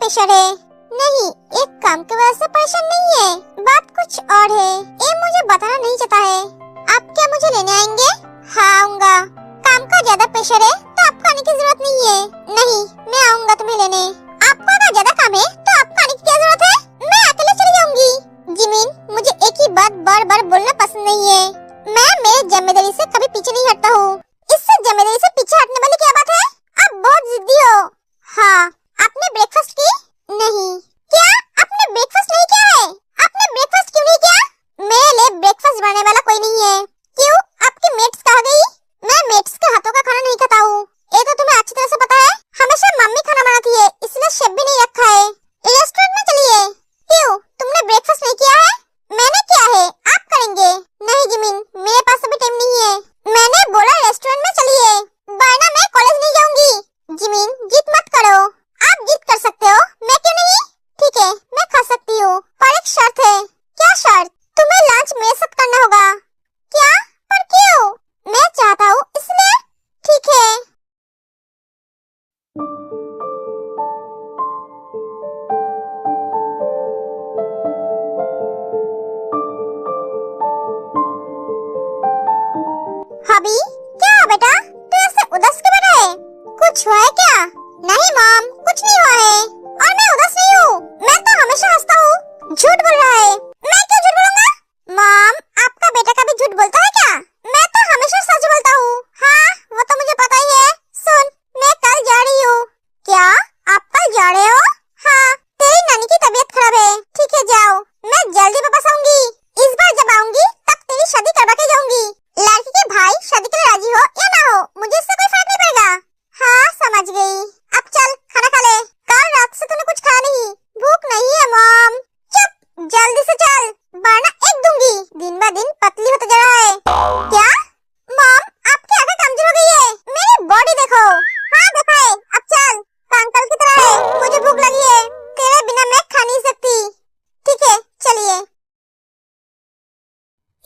Pressure है। नहीं, एक काम की वजह से परेशान नहीं है, बात कुछ और है। ये मुझे बताना नहीं चाहता है। आप क्या मुझे लेने आएंगे? हाँ आऊंगा। काम का ज्यादा प्रेशर है तो आपको आने की जरूरत नहीं है। नहीं, मैं आऊंगा तुम्हें लेने। आपको अगर ज्यादा काम है तो आपको आने की क्या जरूरत है? मैं अकेले चली जाऊंगी। जिमिन, मुझे एक ही बात बार बार बोलना पसंद नहीं है। मैं मेरी जिम्मेदारी से कभी पीछे नहीं हटता हूँ। इससे जिम्मेदारी से पीछे हटने वाली क्या बात है? आप बहुत जिद्दी हो। हाँ, आपने ब्रेकफास्ट की? नहीं। क्या आपने ब्रेकफास्ट नहीं किया है? आपने ब्रेकफास्ट क्यों नहीं किया? मेरे लिए ब्रेकफास्ट बनाने वाला कोई नहीं है। क्यों, आपकी मेट्स कहाँ गई? मैं मेट्स के हाथों का खाना नहीं खाता हूँ, ये तो तुम्हें अच्छी तरह से पता है। हमेशा मम्मी खाना बनाती है, इसलिए शेफ भी नहीं रखा है। रेस्टोरेंट में चलिए। क्यों, तुमने ब्रेकफास्ट नहीं किया है? मैंने किया है, आप करेंगे? नहीं जिमिन, मेरे पास अभी टाइम नहीं है। मैंने बोला रेस्टोरेंट में चलिए, वरना मैं कॉलेज नहीं जाऊंगी। जिमिन, जिद मत करो। आप जिद कर सकते हो, मैं क्यों नहीं? ठीक है, मैं खा सकती हूँ, पर एक शर्त है। क्या शर्त? तुम्हें लंच मेरे साथ करना होगा। क्या? पर क्यों? मैं चाहता हूँ इसलिए। ठीक है। हबी, क्या हुआ बेटा? तू ऐसे उदास क्यों बैठा है? कुछ हुआ है क्या? नहीं मॉम, कुछ नहीं हुआ है, और मैं उदास नहीं हूँ। मैं तो हमेशा हंसता हूँ। झूठ बोल रहा है। मैं क्यों झूठ बोलूंगा? मॉम, आपका बेटा कभी झूठ बोलता है क्या? मैं तो हमेशा सच बोलता हूँ। हाँ, वो तो मुझे पता ही है। सुन, मैं कल जा रही हूँ। क्या, आप कल जा रहे हो? हाँ, तेरी नानी की तबीयत खराब है। ठीक है, जाओ, मैं जल्दी वापस आऊंगी। इस बार जब आऊंगी तब तेरी शादी करवा के जाऊंगी। लड़की के भाई शादी के लिए राजी हो या ना हो, मुझे इससे कोई फर्क नहीं पड़ेगा। हाँ, समझ गई। अब चल, खाना खा ले। कल रात से तूने कुछ खाया नहीं, भूख नहीं है मॉम। चुप, जल्दी से चल, वरना एक दूंगी। दिन ब दिन पतली होते जा रहा है। क्या? मॉम, आपकी आंखें कमजोर हो गई है। मेरी बॉडी देखो। हाँ देखा है, अब चल, कंकाल की तरह है। मुझे भूख लगी है, तेरे बिना मैं खा नहीं सकती। ठीक है, चलिए।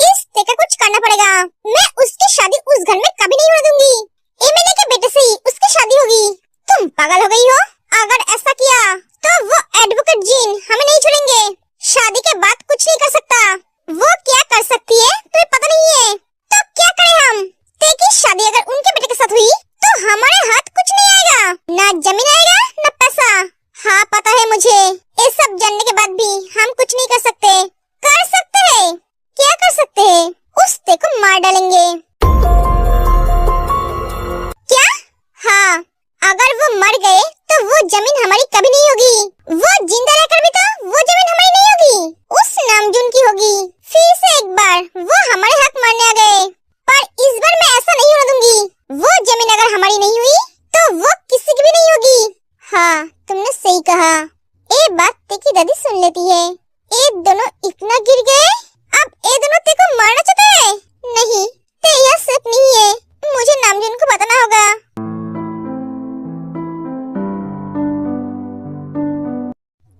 इस का कुछ करना पड़ेगा। मैं उसकी शादी उस घर में कभी नहीं होने दूंगी। एमएलए के बेटे से ही उसकी शादी होगी। तुम पागल हो गई हो? अगर ऐसा किया तो वो एडवोकेट जीन हमें नहीं छोड़ेंगे। शादी के बाद कुछ नहीं कर सकता। वो क्या कर सकती है तुम्हें पता नहीं है। तो क्या करें हम? ते की शादी अगर उनके बेटे के साथ हुई तो हमारे हाथ कुछ नहीं आएगा, ना जमीन आएगा ना पैसा। हाँ पता है मुझे, ये सब जानने के बाद भी हम कुछ नहीं कर सकते। कर सकते हैं। क्या कर सकते हैं? उस ते को मार डालेंगे। क्या? हाँ, अगर वो मर गए तो वो जमीन हमारी कभी नहीं होगी। वो जिंदा रहकर भी तो वो जमीन हमारी नहीं होगी, उस नामजून की होगी। फिर से एक बार वो हमारे हक मारने आ गए, पर इस बार मैं ऐसा नहीं होने दूंगी। वो जमीन अगर हमारी नहीं हुई तो वो किसी की भी नहीं होगी। हाँ, तुमने सही कहा। ये बात ते की दादी सुन लेती है। ये दोनों इतना गिर गए, अब ये दोनों ते को मारना चाहते हैं। नहीं, ते यह सिर्फ नहीं है, मुझे नामजून को बताना होगा।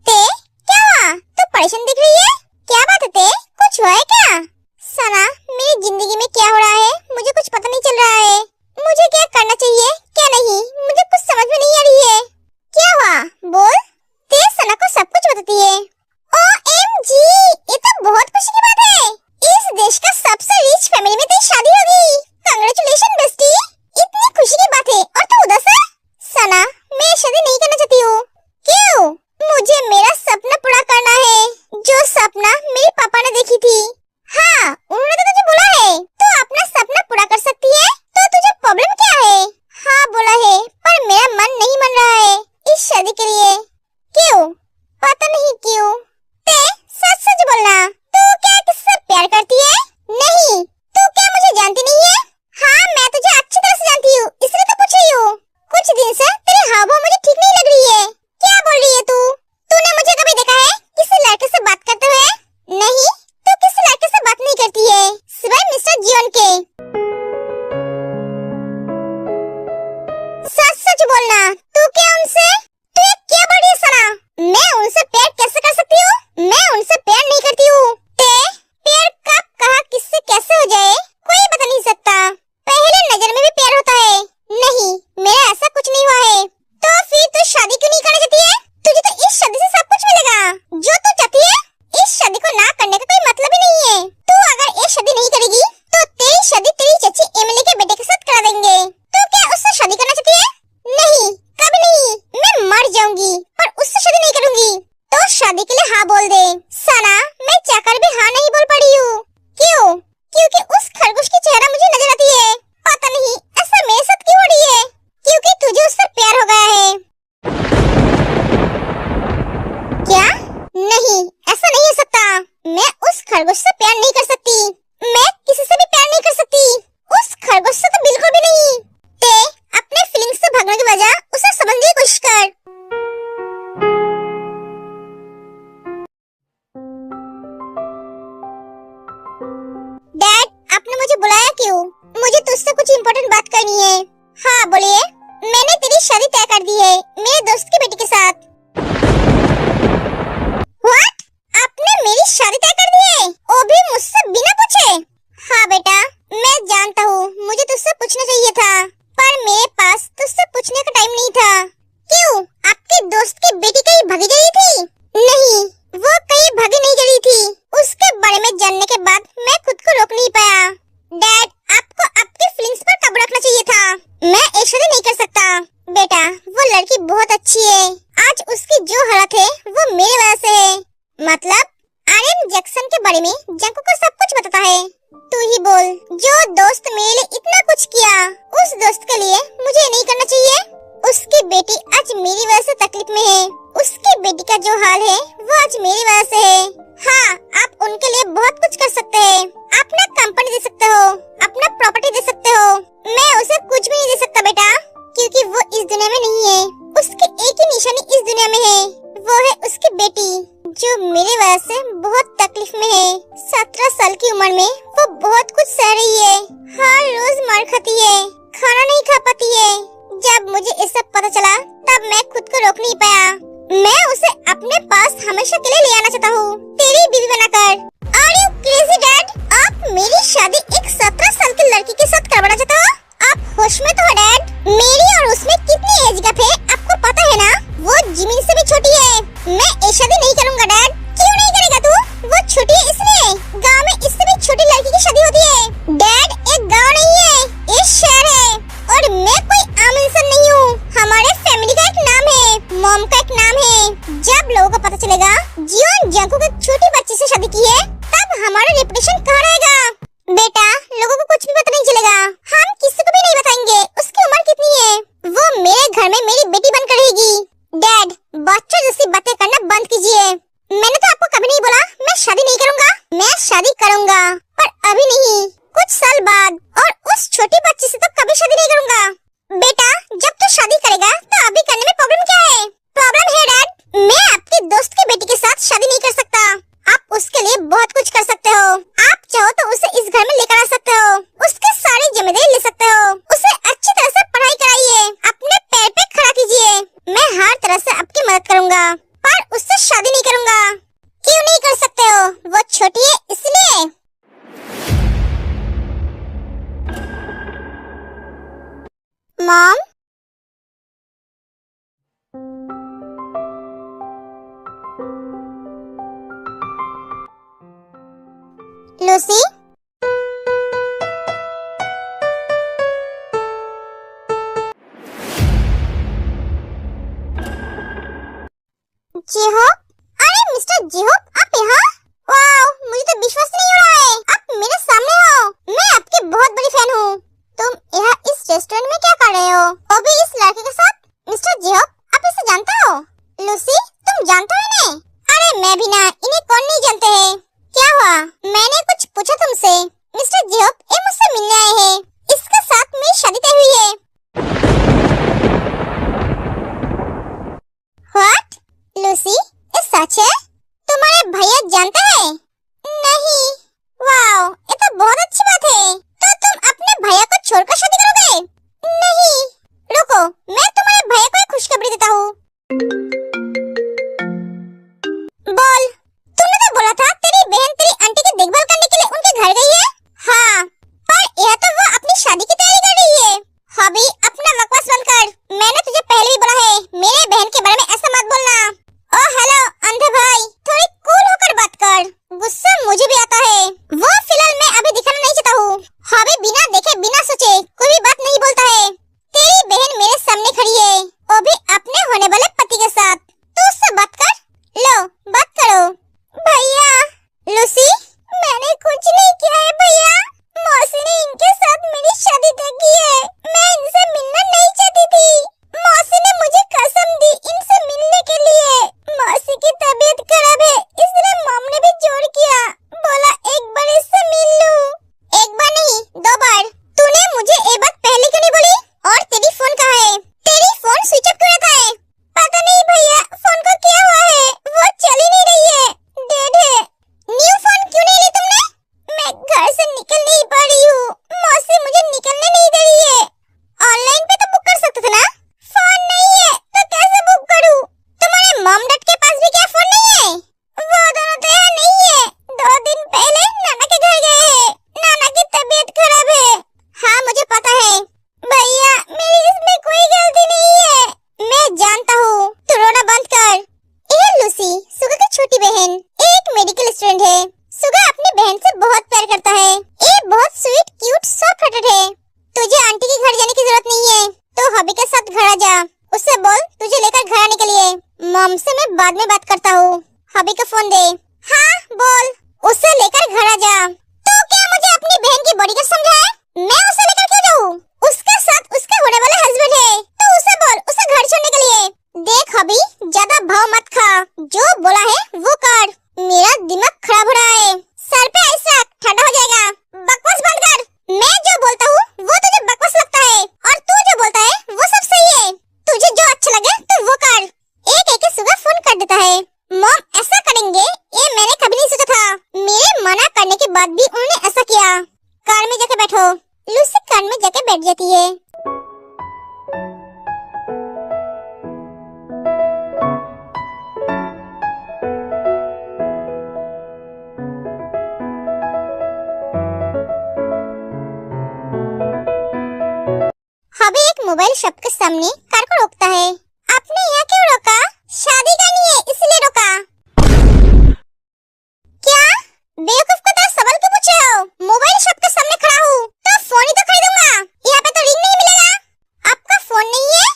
ते, क्या हुआ? तू परेशान दिख रही है। क्या बात है ते, कुछ हुआ है क्या? सना, मेरी जिंदगी में क्या हो रहा है मुझे कुछ पता नहीं चल रहा है। मुझे क्या करना चाहिए क्या नहीं, मुझे कुछ समझ में नहीं आ रही है। क्या हुआ? बोल। ते सना को सब कुछ बताती है। OMG, ये तो बहुत खुशी की बात है। इस देश का सबसे रिच फैमिली में तेरी शादी होगी। Congratulation bestie. इतनी खुशी की बात है खरगोश से प्यार नहीं कर सकती। मैं किसी से भी प्यार नहीं कर सकती, उस खरगोश से तो बिल्कुल भी नहीं। ते अपने फीलिंग्स से भागने की वजह उसे समझने की कोशिश कर। डैड, आपने मुझे बुलाया क्यों? मुझे तुझसे कुछ इम्पोर्टेंट बात करनी है। हाँ बोलिए। मैंने तेरी शादी तय कर दी है मेरे दोस्त की बेटी के साथ। व्हाट? आपने मेरी शादी तय कर दी है, वो भी मुझसे बिना पूछे? हाँ बेटा, मैं जानता हूँ मुझे तुझसे पूछना चाहिए था, पर मेरे पास तुझसे पूछने का टाइम नहीं था। क्यों, आपके दोस्त की बेटी कहीं भागी गई थी? नहीं, वो कहीं भागी नहीं गई थी। उसके बारे में जानने के बाद मैं खुद को रोक नहीं पाया। डैड, आपको आपकी फीलिंग्स पर काबू रखना चाहिए था। मैं एक शादी नहीं कर सकता। बेटा, वो लड़की बहुत अच्छी है। आज उसकी जो हालत है वो मेरे वजह से है। मतलब आर्यन जैक्सन के बारे में जंको को सब कुछ बताता है। तू ही बोल, जो दोस्त मेरे लिए इतना कुछ किया, उस दोस्त के लिए मुझे नहीं करना चाहिए? उसकी बेटी आज मेरी वजह से तकलीफ में है। उसकी बेटी का जो हाल है वो आज मेरी वजह से है। हाँ, आप उनके लिए बहुत कुछ कर सकते हैं। अपना कंपनी दे सकते हो, अपना प्रॉपर्टी दे सकते हो। मैं उसे कुछ भी नहीं दे सकता बेटा, क्योंकि वो इस दुनिया में नहीं है। उसकी एक ही निशानी इस दुनिया में है, वो है उसकी बेटी, जो मेरी वजह से बहुत तकलीफ में है। 17 साल की उम्र में वो बहुत कुछ सह रही है। हर रोज मार खाती है, खाना नहीं खा पाती है। जब मुझे ये सब पता चला तब मैं खुद को रोक नहीं पाया। मैं उसे अपने पास हमेशा के लिए ले आना चाहता हूँ, तेरी बीवी बनाकर। Are you crazy dad? आप मेरी शादी एक 17 साल की लड़की के साथ करवाना चाहते हो? आप होश में तो हो डैड? मेरी और उसमें कितनी एज गैप है आपको पता है ना? वो जिमिन से भी छोटी है। मैं ये शादी नहीं करूँगा डैड। क्यों नहीं करेगा तू? वो छोटी है इसलिए। गाँव में इससे भी छोटी लड़की की शादी होती है। डैड, एक गाँव नहीं है, ये शहर है, और मैं कोई आम इंसान नहीं हूँ। हमारे फैमिली का एक नाम है, मॉम का एक नाम है। जब लोगों को पता चलेगा जियोन जंको की छोटी बच्ची से शादी की है, तब हमारा रेपुटेशन कहाँ रहेगा? बेटा, लोगों को कुछ भी पता नहीं चलेगा। हम किसी को भी नहीं बताएंगे उसकी उम्र कितनी है। वो मेरे घर में मेरी बेटी बनकर रहेगी। डैड, बच्चों जैसी बातें करना बंद कीजिए। मैंने तो आपको कभी नहीं बोला मैं शादी नहीं करूँगा। मैं शादी करूँगा, पर अभी नहीं, कुछ साल बाद, और उस छोटी बच्ची से तो कभी शादी नहीं करूँगा। बेटा, जब तू शादी करेगा तो अभी करने में प्रॉब्लम क्या है? प्रॉब्लम है डैड, मैं आपके दोस्त की बेटी के साथ शादी नहीं कर सकता। आप उसके लिए बहुत कुछ कर सकते हो। आप चाहो तो उसे इस घर में लेकर आ सकते हो, उसकी सारी जिम्मेदारी ले सकते हो। उसे अच्छी तरह से पढ़ाई कराइए, अपने पैर पे खड़ा कीजिए। मैं हर तरह से आपकी मदद करूँगा, पर उससे शादी नहीं करूँगा। क्यों नहीं कर सकते हो? वो छोटी है इसलिए। मॉम, लूसी, जेहोप, अरे मिस्टर जेहोप, आप यहाँ? वाओ, मुझे तो विश्वास नहीं हो रहा है, आप मेरे सामने हो। मैं आपकी बहुत बड़ी फैन हूँ। तुम यहाँ इस रेस्टोरेंट में क्या कर रहे हो, वो भी इस लड़के के साथ? मिस्टर जेहोप, आप इसे जानते हो? लूसी, तुम जानते हो इन्हें? अरे मैं भी ना, इन्हें कौन नहीं जानते है। क्या हुआ? मैंने कुछ पूछा तुमसे। मिस्टर जेहोप, ये मुझसे मिलने आए हैं। इसके साथ मेरी शादी तय हुई है। व्हाट? लूसी, ये सच है? तुम्हारे भैया जानते हैं? नहीं। वाओ, ये तो बहुत अच्छी बात है। तो तुम अपने भैया को छोड़कर शादी करोगे? नहीं। रुको, मैं तुम्हारे भैया को एक खुशखबरी देता हूँ। बोल, तुमने तो बोला था तेरी बहन तेरी आंटी की देखभाल करने के लिए उनके घर गई है। हाँ, पर यह तो वो अपनी शादी की तैयारी कर रही है। हबी, अपना बकवास बंद कर। मैंने तुझे पहले भी बोला है, मेरे बहन के बारे में ऐसा मत बोलना। ओ हेलो अंधे भाई, भी क्या फोन नहीं है? वो दोनों तो यहाँ नहीं है। 2 दिन पहले नाना के घर गए हैं। नाना की तबीयत खराब है। हाँ मुझे पता है भैया, मेरी इसमें कोई गलती नहीं है। मैं जानता हूँ, तू रोना बंद कर। ये लूसी सुगा की छोटी बहन, एक मेडिकल स्टूडेंट है। सुगा अपनी बहन से बहुत प्यार करता है। ये बहुत स्वीट क्यूट सॉफ्ट हार्टेड है। तुझे आंटी के घर जाने की जरूरत नहीं है, तो हबी के साथ घर आ जा। उससे बोल तुझे लेकर घर आने के लिए। मॉम से मैं बाद में बात करता हूँ। हबी का फोन दे। हाँ बोल। उसे लेकर घर आ जा। तो क्या मुझे अपनी बहन की बॉडीगार्ड समझा है? मैं उसे लेकर क्यों जाऊँ? उसके साथ उसका होने वाला हस्बैंड है, तो उसे बोल उसे घर छोड़ने के लिए। देख हबी, ज्यादा भाव मत खा। जो बोला है वो कर। मेरा दिमाग खराब हो रहा है। सर पे आइस रख, ठंडा हो जाएगा। बकवास बंद कर। मैं जो बोलता हूँ वो तुझे बकवास लगता है, और तू जो बोलता है वो सब सही है। तुझे जो अच्छा लगे तो वो कर। एक एक सुगा फोन कर देता है। मॉम ऐसा करेंगे ये मैंने कभी नहीं सोचा था। मेरे मना करने के बाद भी उन्होंने ऐसा किया। कार में जाके बैठो। लूसी कार में जाके बैठ जाती है। हबी एक मोबाइल शॉप के सामने कार को रोकता है। आपने यहाँ क्यों रोका? शादी करनी है इसलिए रोका। क्या बेवकूफ को तरह सवाल क्यों पूछ रहे हो? मोबाइल शॉप के सामने खड़ा हूँ तो फोन ही तो खरीदूंगा। यहाँ पे तो रिंग नहीं मिलेगा। आपका फोन नहीं है?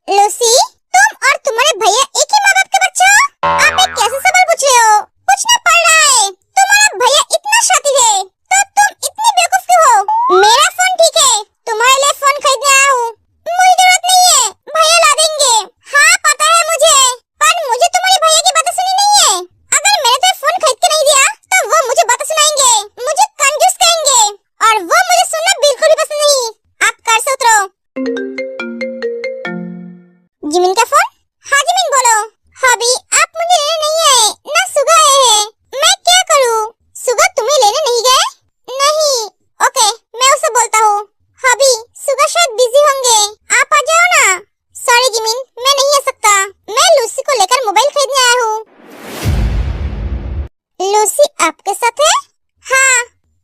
लूसी, तुम और तुम्हारे भैया एक ही माँ बाप के बच्चे हो? आप एक कैसे सवाल पूछ रहे हो? पूछना पड़ रहा है। तुम्हारा भैया इतना शातिर है तो तुम इतनी बेवकूफ क्यों हो? मेरा फोन ठीक है, तुम्हारे लिए फोन खरीदने आया हूँ। मुझे जरूरत नहीं है, भैया ला देंगे। हाँ पता है मुझे, पर मुझे तुम्हारे भैया की बातें सुनी नहीं है। अगर मैंने तुम्हें फोन खरीद के नहीं दिया तो वो मुझे बातें सुनाएंगे, मुझे कंजूस कहेंगे, और वो मुझे सुनना बिल्कुल भी पसंद नहीं। आप कार से उतरो। जिमिन का फोन। हाँ जिमिन बोलो। हबी आप मुझे लेने नहीं आए, ना सुगा आए हैं। मैं क्या करूँ? सुगा तुम्हें लेने नहीं गए? नहीं। ओके, मैं उसे बोलता हूँ। हबी सुगा शायद बिजी होंगे, आप आ जाओ ना। सॉरी जिमिन, मैं नहीं आ सकता। मैं लूसी को लेकर मोबाइल खरीदने आया हूँ। लूसी आपके साथ है? हाँ।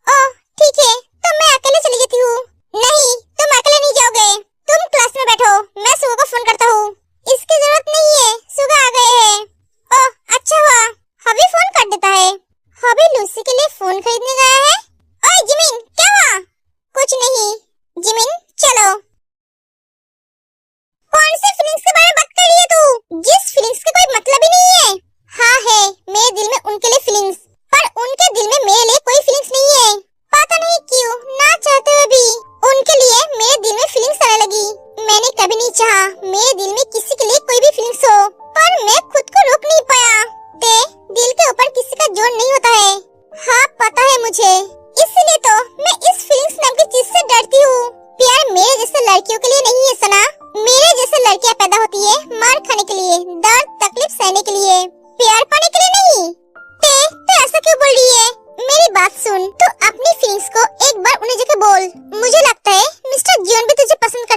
ओह ठीक है, तो मैं अकेले चली जाती हूँ। नहीं, तुम अकेले नहीं जाओगे। तुम क्लास में बैठो, मैं सुगा को फोन करता हूँ। इसकी जरूरत नहीं है, सुगा आ गए हैं। ओह अच्छा हुआ। हबी फोन कर देता है। हबी लूसी के लिए फोन खरीदने गया है। ओए जिमिन, क्या हुआ? कुछ नहीं। जिमिन चलो। कौन सी फीलिंग्स के बारे में बात कर रही है तू? जिस फीलिंग्स का कोई मतलब ही नहीं है। हाँ है, मेरे दिल में उनके लिए फीलिंग्स, पर उनके दिल में मेरे लिए कोई फीलिंग्स नहीं है। पता नहीं क्यों, ना चाहते हुए भी उनके लिए मेरे दिल में फीलिंग्स आने लगी। मैंने कभी नहीं चाहा मेरे दिल में किसी के लिए कोई भी फीलिंग्स हो, पर मैं खुद को रोक नहीं पाया। दिल के ऊपर किसी का जोर नहीं होता है। हाँ पता है मुझे, इसलिए तो मैं इस फीलिंग्स नाम की चीज से डरती हूँ। प्यार मेरे जैसे लड़कियों के लिए नहीं है सना। मेरे जैसे लड़कियाँ पैदा होती है मार खाने के लिए, दर्द तकलीफ सहने के लिए, प्यार पाने के लिए नहीं। ते ऐसा क्यों बोल रही है? मेरी बात सुन, तो अपनी फीलिंग्स को एक बार उन्हें जाके बोल। मुझे लगता है मिस्टर जियोन भी तुझे पसंद